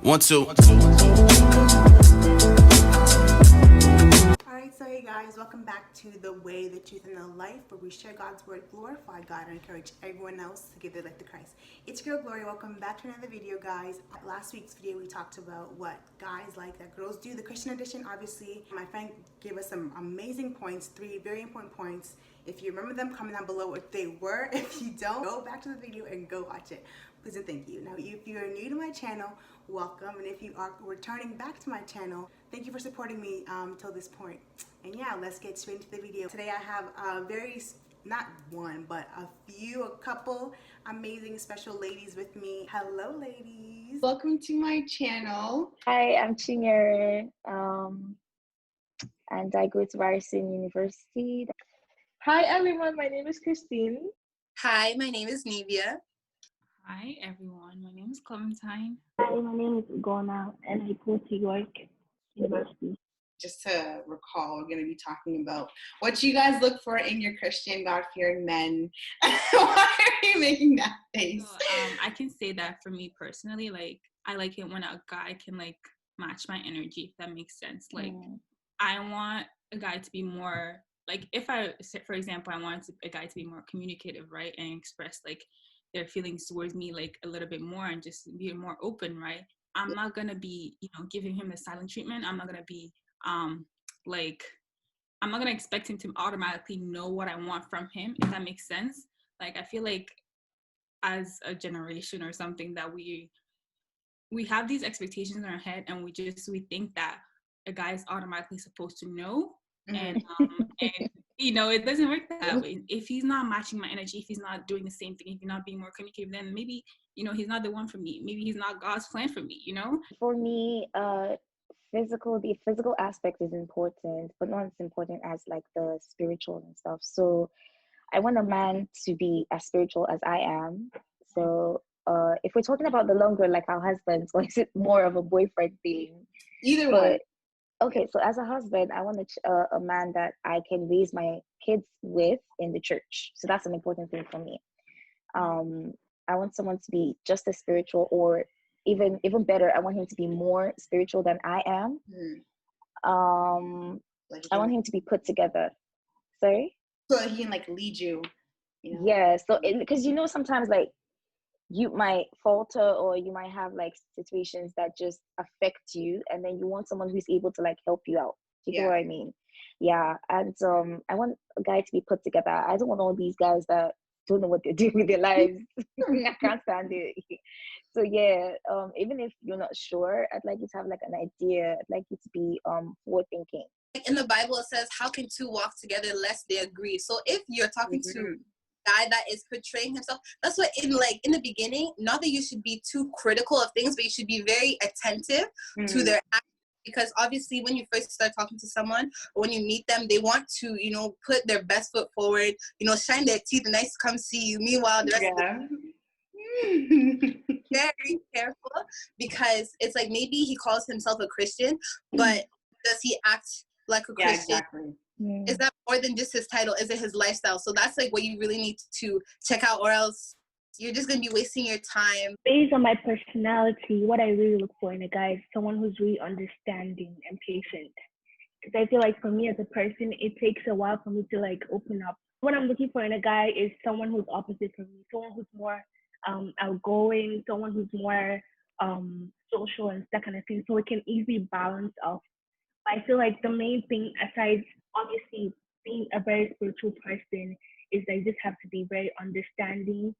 1, 2. Alright, so hey guys, welcome back to The Way, the Truth, and the Life, where we share God's Word, glorify God, and encourage everyone else to give their life to Christ. It's girl Glory. Welcome back to another video, guys. Last week's video, we talked about what guys like that girls do. The Christian edition, obviously, my friend gave us some amazing points, 3 very important points. If you remember them, comment down below what they were. If you don't, go back to the video and go watch it. Please and thank you. Now, if you are new to my channel, welcome. And if you are returning back to my channel, thank you for supporting me till this point. And yeah, let's get straight into the video. Today I have not one, but a couple amazing special ladies with me. Hello, ladies. Welcome to my channel. Hi, I'm Chinyere, and I go to Ryerson University. Hi everyone, my name is Christine. Hi, my name is Nevia. Hi everyone, my name is Clementine. Hi, my name is Ugonna, and I go to York University. Just to recall, we're going to be talking about what you guys look for in your Christian, God-fearing men. Why are you making that face? So, I can say that for me personally, like, I like it when a guy can, like, match my energy, if that makes sense. Like, I want a guy to be more, like, for example, I want a guy to be more communicative, right, and express, like, their feelings towards me, like, a little bit more and just be more open, right? I'm not going to be, giving him the silent treatment. I'm not going to be I'm not gonna expect him to automatically know what I want from him, if that makes sense. Like, I feel like as a generation or something that we have these expectations in our head, and we think that a guy is automatically supposed to know, and it doesn't work that way. If he's not matching my energy, if he's not doing the same thing, if he's not being more communicative, then maybe he's not the one for me. Maybe he's not God's plan for me. For me, the physical aspect is important, but not as important as like the spiritual and stuff. So I want a man to be as spiritual as I am. So if we're talking about the longer, like our husbands, or is it more of a boyfriend thing? Either way. Okay, so as a husband, I want a man that I can raise my kids with in the church. So that's an important thing for me. I want someone to be just as spiritual, or even better, I want him to be more spiritual than I am. I want him to be put together. Sorry? So he can like lead you. Yeah, so because sometimes like you might falter, or you might have like situations that just affect you, and then you want someone who's able to like help you out. Do you get what I mean? Yeah, and I want a guy to be put together. I don't want all these guys that don't know what they're doing with their lives. I can't stand it. So yeah, even if you're not sure, I'd like you to have like an idea. I'd like you to be forward thinking. In the Bible, it says, how can two walk together lest they agree? So if you're talking to a guy that is portraying himself, that's what in the beginning, not that you should be too critical of things, but you should be very attentive to their actions. Because obviously when you first start talking to someone, or when you meet them, they want to, put their best foot forward, shine their teeth and nice to come see you. Meanwhile, the rest of the very careful, because it's like maybe he calls himself a Christian, but does he act like a Christian? Exactly. Is that more than just his title? Is it his lifestyle? So that's like what you really need to check out, or else you're just going to be wasting your time. Based on my personality, what I really look for in a guy is someone who's really understanding and patient. Because I feel like for me as a person, it takes a while for me to like open up. What I'm looking for in a guy is someone who's opposite from me, someone who's more outgoing, someone who's more social and that kind of thing, so it can easily balance off. I feel like the main thing, aside obviously being a very spiritual person, is that you just have to be very understanding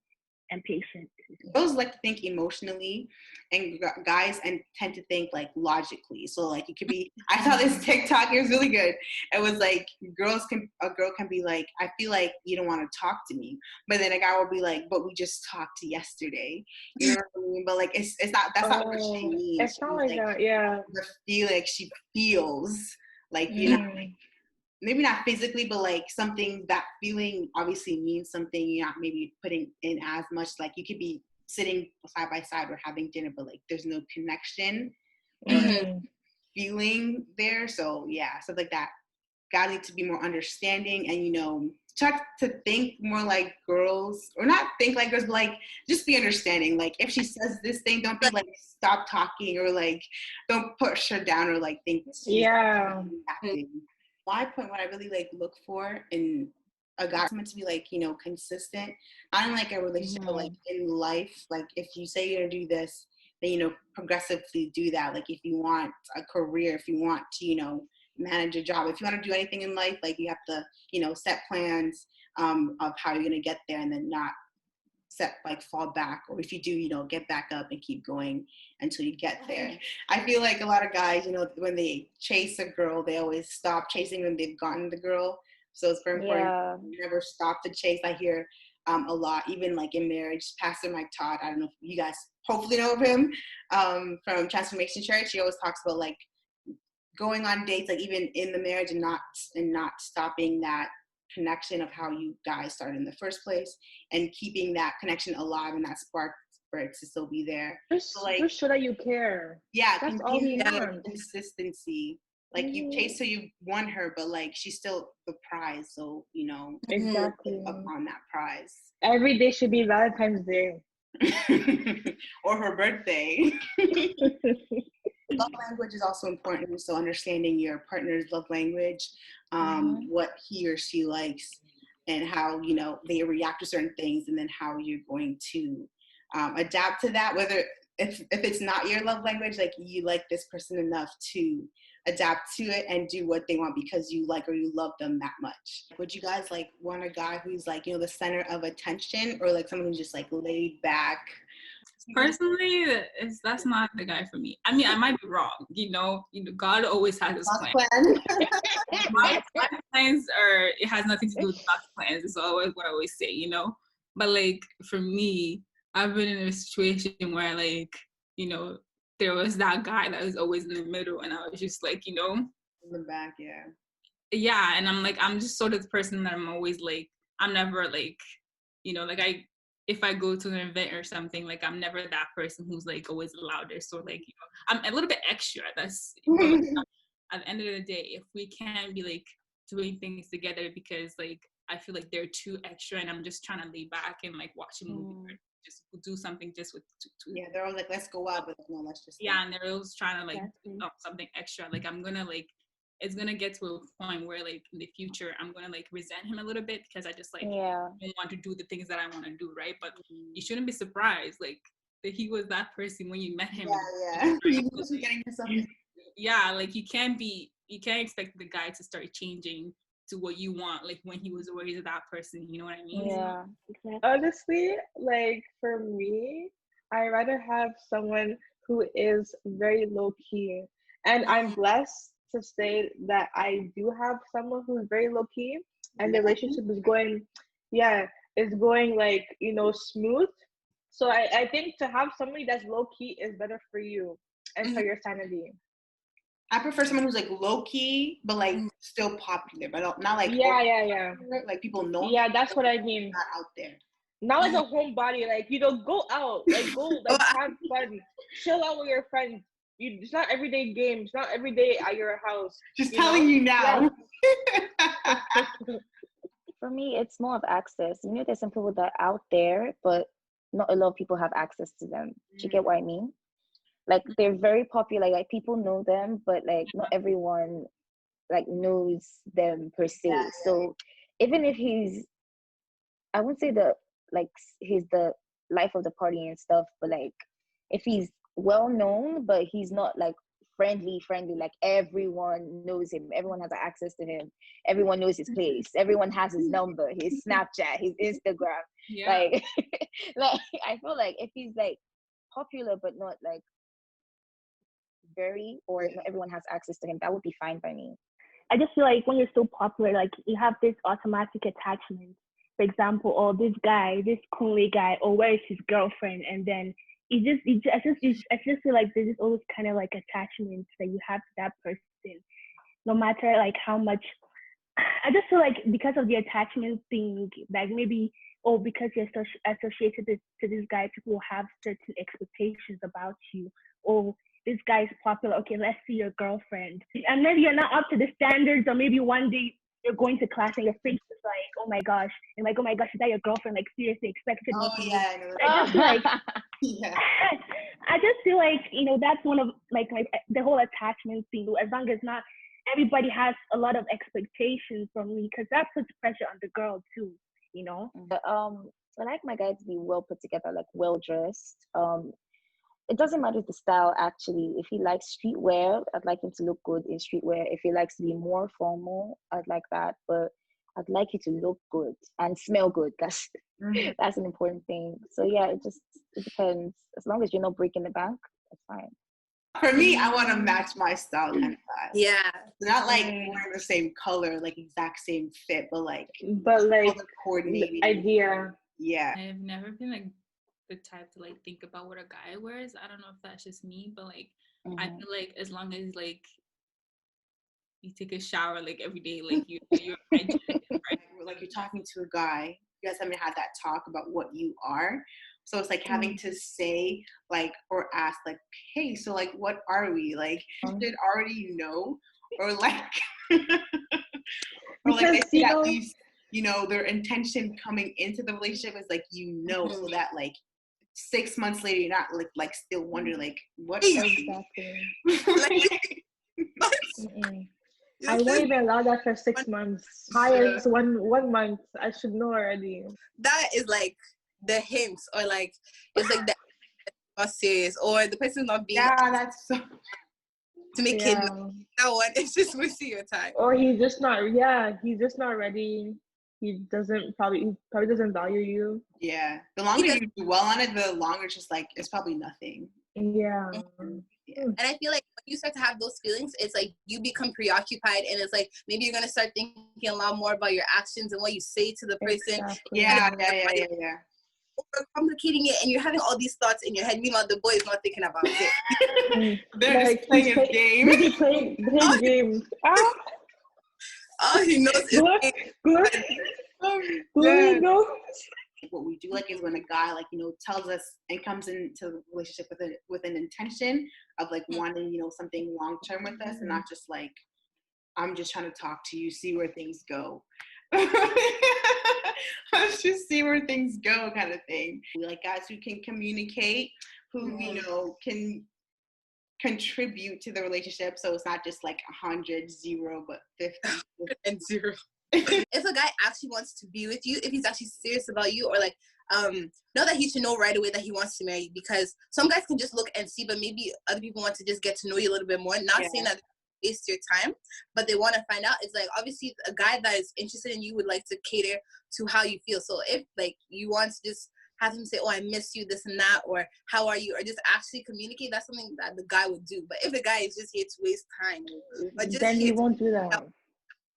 and patient. Girls like to think emotionally, and guys tend to think like logically. So like you could be, I saw this TikTok, it was really good. It was like a girl can be like, I feel like you don't want to talk to me, but then a guy will be like, but we just talked yesterday. You know what I mean? But like it's not, that's not what she means. It's not like that, yeah. Feel like she feels like maybe not physically, but like something, that feeling obviously means something. You're not maybe putting in as much, like you could be sitting side by side or having dinner, but like there's no connection or feeling there. So yeah, stuff like that. guys need to be more understanding and, you know, try to think more like girls, or not think like girls, but like just be understanding. Like if she says this thing, don't be like stop talking, or like don't push her down, or like think she's acting. My point, what I really like look for in a guy, someone to be like, you know, consistent, not in like a relationship, but like in life. Like if you say you're gonna do this, then, you know, progressively do that. Like if you want a career, if you want to, you know, manage a job, if you want to do anything in life, like you have to, you know, set plans of how you're gonna get there, and then not fall back, or if you do, you know, get back up and keep going until you get there. I feel like a lot of guys, you know, when they chase a girl, they always stop chasing when they've gotten the girl. So it's very important to never stop the chase. I hear a lot, even like in marriage. Pastor Mike Todd, I don't know if you guys hopefully know of him, from Transformation Church. He always talks about like going on dates, like even in the marriage, and not stopping that connection of how you guys started in the first place, and keeping that connection alive and that spark for it to still be there. So like, just show that you care. Yeah, that's all we want. Consistency. Like you chase till you won her, but like she's still the prize. So, you know, exactly up on that prize. Every day should be Valentine's Day. Or her birthday. Love language is also important. So understanding your partner's love language, what he or she likes, and how, you know, they react to certain things, and then how you're going to adapt to that. Whether if it's not your love language, like you like this person enough to adapt to it and do what they want because you like or you love them that much. Would you guys like want a guy who's like, you know, the center of attention, or like someone who's just like laid back? Personally, that's not the guy for me. I mean, I might be wrong. You know, God always has his plan. My plans it has nothing to do with God's plans. It's always what I always say, you know. But like for me, I've been in a situation where like, you know, there was that guy that was always in the middle, and I was just like, you know, in the back, yeah. And I'm like, I'm just sort of the person that I'm always like, I'm never like, you know, like if I go to an event or something, like I'm never that person who's like always the loudest, or like, you know, I'm a little bit extra. That's at the end of the day, if we can be like doing things together, because like I feel like they're too extra, and I'm just trying to lay back and like watch a movie or just do something just with yeah, they're all like, let's go out, but no, let's just and they're always trying to like do something extra. Like I'm gonna like, it's gonna get to a point where like in the future I'm gonna like resent him a little bit, because I just like don't want to do the things that I want to do, right? But you shouldn't be surprised like that he was that person when you met him. Yeah, like you can't expect the guy to start changing to what you want, like when he was always that person, you know what I mean? Yeah. Honestly, like for me, I rather have someone who is very low key, and I'm blessed to say that I do have someone who's very low key, and the relationship is going, like, you know, smooth. So I think to have somebody that's low key is better for you and for your sanity. I prefer someone who's like low key, but like still popular, but not like like people know. Yeah, that's what I mean. Not out there. Not like a homebody, like, you know, go out, like go, like have fun, chill out with your friends. It's not everyday games, not every day at your house. Just telling you now. For me, it's more of access. You know, there's some people that are out there, but not a lot of people have access to them. Do you get what I mean? Like they're very popular, like people know them, but like not everyone like knows them per se. So even if I wouldn't say he's the life of the party and stuff, but like if he's well known, but he's not like friendly, like everyone knows him, everyone has access to him, everyone knows his place, everyone has his number, his Snapchat, his Instagram. Like like I feel like if he's like popular but not like or not everyone has access to him, that would be fine by me. I just feel like when you're so popular, like you have this automatic attachment. For example, this guy, this Kunle guy, or where is his girlfriend? And then I just feel like there's just always kind of like attachments that you have to that person, no matter like how much. I just feel like because of the attachment thing, like maybe, because you're associated to this guy, people will have certain expectations about you, or this guy's popular. Okay, let's see your girlfriend. And then you're not up to the standards, or maybe one day you're going to class and your face is like, oh my gosh. And like, oh my gosh, is that your girlfriend? Like, seriously, expected me Oh to be. yeah, I know. I just feel like, Yeah. I just feel like, that's one of like the whole attachment thing. As long as not everybody has a lot of expectations from me, because that puts pressure on the girl too, But I like my guy to be well put together, like well dressed. It doesn't matter the style actually. If he likes streetwear, I'd like him to look good in streetwear. If he likes to be more formal, I'd like that. But I'd like you to look good and smell good. That's an important thing. So yeah, it depends. As long as you're not breaking the bank, that's fine. For me, I want to match my style kind of style. Yeah. Not like wearing the same color, like exact same fit, but like color coordinating. Idea. Yeah. I've never been like the type to like think about what a guy wears. I don't know if that's just me, but like I feel like as long as like you take a shower like every day, like you're like you're talking to a guy, you guys haven't had that talk about what you are. So it's like having to say like or ask like, hey, so like what are we? Like you should already know, or like or like they say at least, their intention coming into the relationship is like so that like 6 months later you're not like still wondering like what exactly. I won't even allow that for 6 months. Highest 1 month. I should know already. That is like the hints, or like it's like the not serious, or the person's not being that's so to make it that one. It's just wasting your time. Or he's just not ready. He probably doesn't value you. Yeah. The longer you dwell on it, the longer it's just like it's probably nothing. Yeah. Yeah. And I feel like when you start to have those feelings, it's like you become preoccupied, and it's like maybe you're gonna start thinking a lot more about your actions and what you say to the person. Exactly. Yeah. Overcomplicating it, and you're having all these thoughts in your head. Meanwhile, the boy is not thinking about it. They're just playing his game. Busy playing his game. All he knows is what we do like is when a guy like tells us and comes into the relationship with an intention of like wanting something long term with us, and not just like I'm just trying to talk to you, see where things go. Let's just see where things go kind of thing. We like guys who can communicate, who can contribute to the relationship, so it's not just like 100, 0, but 50 and 0. If a guy actually wants to be with you, if he's actually serious about you, or like know that he should know right away that he wants to marry you, because some guys can just look and see, but maybe other people want to just get to know you a little bit more. Not saying that waste your time, but they want to find out. It's like obviously a guy that is interested in you would like to cater to how you feel. So if like you want to just have him say, oh, I miss you, this and that, or how are you, or just actually communicate, that's something that the guy would do. But if the guy is just here to waste time, or just then he won't do that.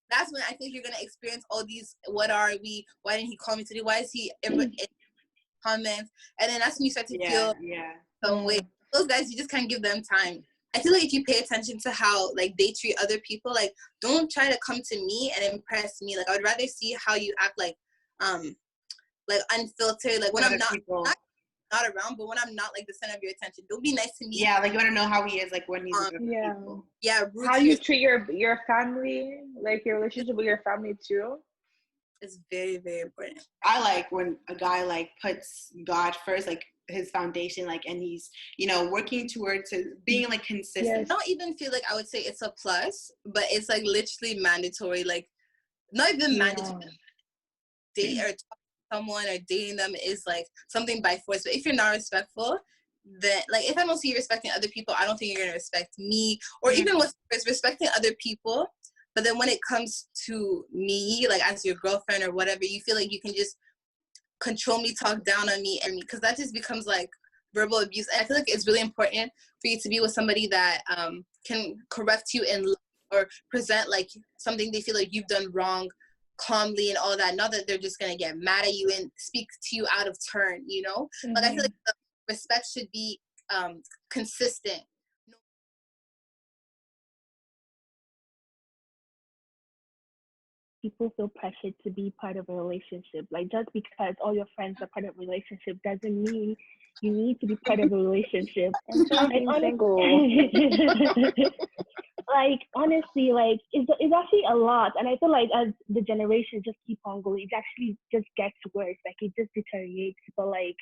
That's when I think you're gonna experience all these. What are we? Why didn't he call me today? Why is he ever in comments? And then that's when you start to feel some way. Those guys, you just can't give them time. I feel like if you pay attention to how like they treat other people, like don't try to come to me and impress me. Like I would rather see how you act like unfiltered, like when I'm not around, but when I'm not like the center of your attention. Don't be nice to me. Yeah, like you want to know how he is, like when he's with people. Yeah, how you treat your family, like your relationship with your family too. It's very, very important. I like when a guy like puts God first, like his foundation, like, and he's working towards being like consistent. Yes. I don't even feel like I would say it's a plus, but it's like literally mandatory. Like not even mandatory. Date or talk to someone or dating them is like something by force. But if you're not respectful, then like if I don't see you respecting other people, I don't think you're gonna respect me. Or even with respecting other people. But then when it comes to me, like as your girlfriend or whatever, you feel like you can just control me, talk down on me, and because that just becomes like verbal abuse. And I feel like it's really important for you to be with somebody that can correct you and or present like something they feel like you've done wrong calmly and all that. Not that they're just gonna get mad at you and speak to you out of turn, Like I feel like the respect should be consistent. People feel pressured to be part of a relationship. Like just because all your friends are part of a relationship doesn't mean you need to be part of a relationship. And try being single. Like honestly, like it's actually a lot, and I feel like as the generation just keep on going, it actually just gets worse. Like it just deteriorates. But like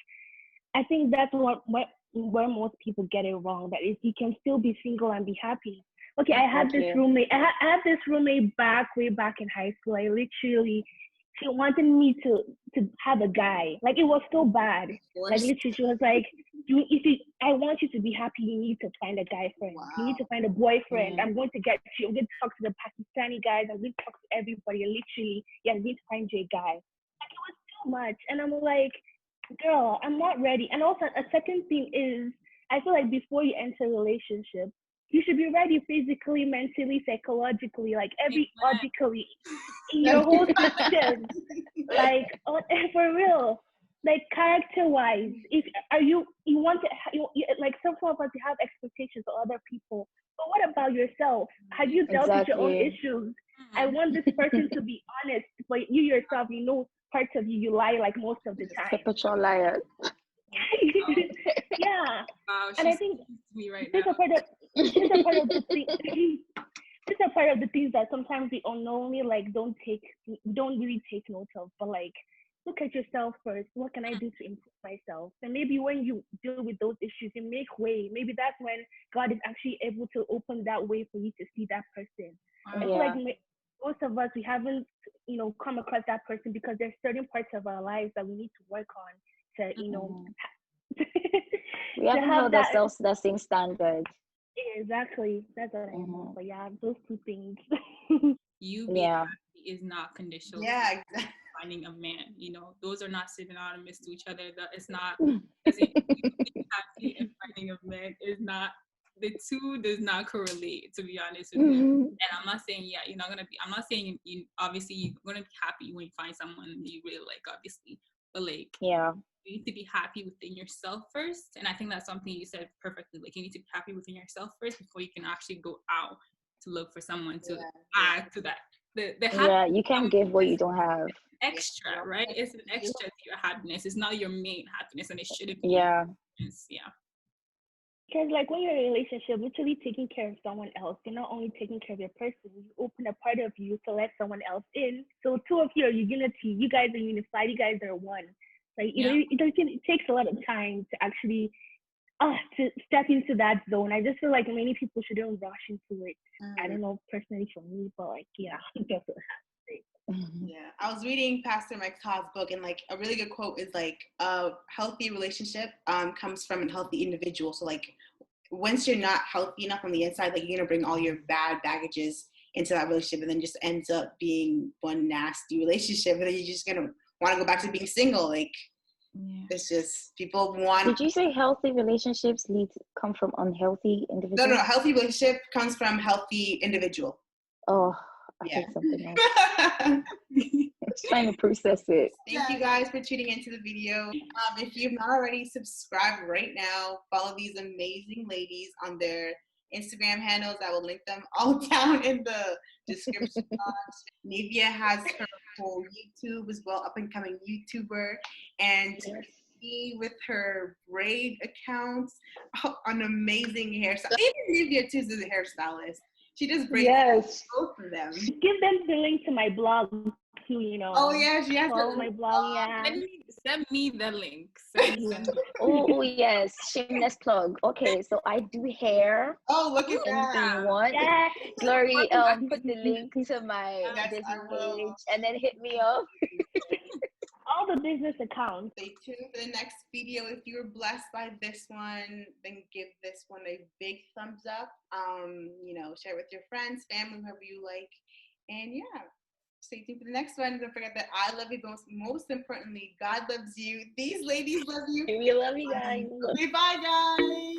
I think that's where most people get it wrong. That is, you can still be single and be happy. Okay, I had this roommate. I had this roommate way back in high school. I literally, she wanted me to have a guy. Like it was so bad. Like literally, she was like, I want you to be happy. You need to find a guy friend. Wow. You need to find a boyfriend. I'm going to get you. I'm going to talk to the Pakistani guys. I'm going to talk to everybody. Literally, yeah, I'm going to find you a guy. Like it was too much, and I'm like, girl, I'm not ready. And also, a second thing is, I feel like before you enter a relationship, you should be ready physically, mentally, psychologically, like logically, in your whole system. Like, for real, like character-wise, if you want to, like some of us, you have expectations of other people. But what about yourself? Have you dealt with your own issues? I want this person to be honest, but you yourself, you know, parts of you lie like most of the time. Perpetual liar. Yeah. Wow, and I think me right this is a part of the thing. This is a part of the things that sometimes we unknowingly like don't really take note of. But like, look at yourself first. What can I do to improve myself? And maybe when you deal with those issues, you make way. Maybe that's when God is actually able to open that way for you to see that person. I feel like most of us, we haven't, you know, come across that person because there's certain parts of our lives that we need to work on to, you know, we haven't held ourselves to that same standard. Exactly. That's what I mean. But yeah, those two things. You being happy is not conditional. Yeah, exactly. Finding a man, you know, those are not synonymous to each other. That it's not. You being happy and finding a man is not. The two does not correlate, to be honest with you. And I'm not saying you're not gonna be. I'm not saying you. Obviously, you're gonna be happy when you find someone you really like, obviously. But like, you need to be happy within yourself first. And I think that's something you said perfectly. Like, you need to be happy within yourself first before you can actually go out to look for someone to add to that. You can't give what you don't have. Extra, right? It's an extra to your happiness. It's not your main happiness, and it shouldn't be. Yeah. Because like when you're in a relationship, literally taking care of someone else, you're not only taking care of your person, you open a part of you to let someone else in. So two of you are unity. You guys are unified. You guys are one. Like it takes a lot of time to actually to step into that zone. I just feel like many people shouldn't rush into it. I don't know personally for me, but like Yeah, I was reading Pastor Mike Todd's book, and like a really good quote is like, a healthy relationship comes from a healthy individual. So like, once you're not healthy enough on the inside, like you're gonna bring all your bad baggages into that relationship, and then just ends up being one nasty relationship, and then you're just gonna want to go back to being single. Like, it's just people want. Did you say healthy relationships come from unhealthy individuals? No, healthy relationship comes from healthy individual. Oh. I think something else. Just trying to process it. Thank you guys for tuning into the video. If you've not already, subscribe right now. Follow these amazing ladies on their Instagram handles. I will link them all down in the description box. Nivea has her whole YouTube as well, up and coming YouTuber, and with her braid accounts, an amazing hairstyle. Even Nivea too is a hairstylist. She just brings both of them. Give them the link to my blog too, you know. Oh yeah, she has my blog. Send me the link. Oh yes, shameless plug. Okay, so I do hair. Oh, look at that. You want? Yeah. Glory, put the link to my business page and then hit me up. All the business accounts. Stay tuned for the next video. If you were blessed by this one, then give this one a big thumbs up. Share it with your friends, family, whoever you like. And stay tuned for the next one. Don't forget that I love you, but most importantly, God loves you. These ladies love you. We love you guys. Okay, bye guys.